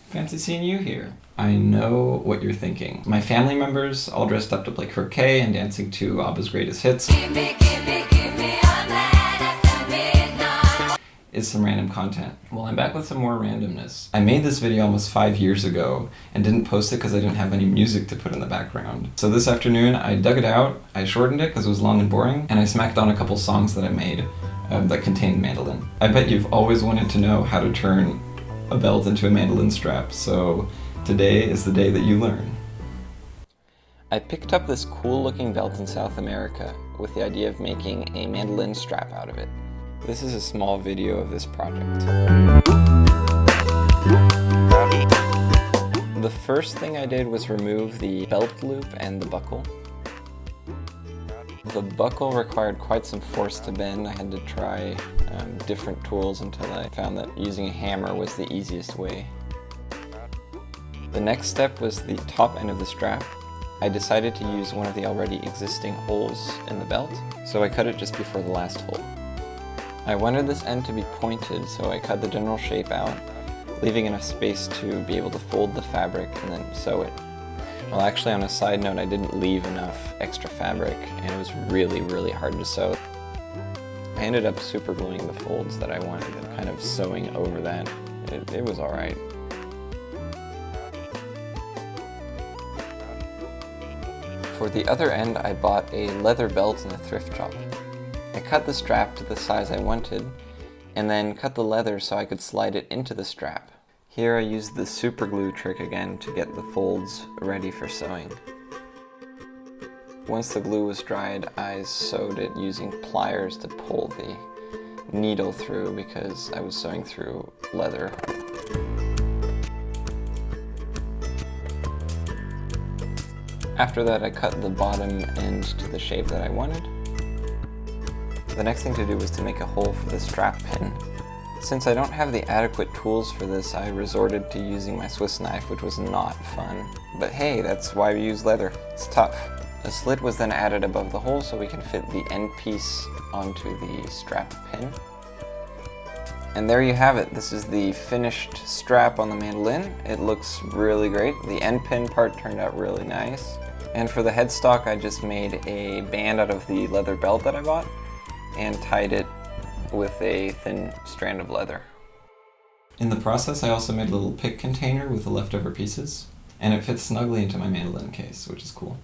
Fancy seeing you here. I know what you're thinking. My family members all dressed up to play croquet and dancing to ABBA's greatest hits is some random content. Well, I'm back with some more randomness. I made this video almost 5 years ago and didn't post it because I didn't have any music to put in the background. So this afternoon I dug it out, I shortened it because it was long and boring, and I smacked on a couple songs that I made that contained mandolin. I bet you've always wanted to know how to turn a belt into a mandolin strap, so today is the day that you learn. I picked up this cool looking belt in South America with the idea of making a mandolin strap out of it. This is a small video of this project. The first thing I did was remove the belt loop and the buckle. The buckle required quite some force to bend. I had to try different tools until I found that using a hammer was the easiest way. The next step was the top end of the strap. I decided to use one of the already existing holes in the belt, so I cut it just before the last hole. I wanted this end to be pointed, so I cut the general shape out, leaving enough space to be able to fold the fabric and then sew it. Well, actually, on a side note, I didn't leave enough extra fabric, and it was really hard to sew. I ended up super gluing the folds that I wanted and kind of sewing over that. It was alright. For the other end, I bought a leather belt in a thrift shop. I cut the strap to the size I wanted, and then cut the leather so I could slide it into the strap. Here I used the super glue trick again to get the folds ready for sewing. Once the glue was dried, I sewed it using pliers to pull the needle through because I was sewing through leather. After that, I cut the bottom end to the shape that I wanted. The next thing to do was to make a hole for the strap pin. Since I don't have the adequate tools for this, I resorted to using my Swiss knife, which was not fun. But hey, that's why we use leather. It's tough. A slit was then added above the hole so we can fit the end piece onto the strap pin. And there you have it. This is the finished strap on the mandolin. It looks really great. The end pin part turned out really nice. And for the headstock, I just made a band out of the leather belt that I bought and tied it with a thin strand of leather. In the process, I also made a little pick container with the leftover pieces, and it fits snugly into my mandolin case, which is cool.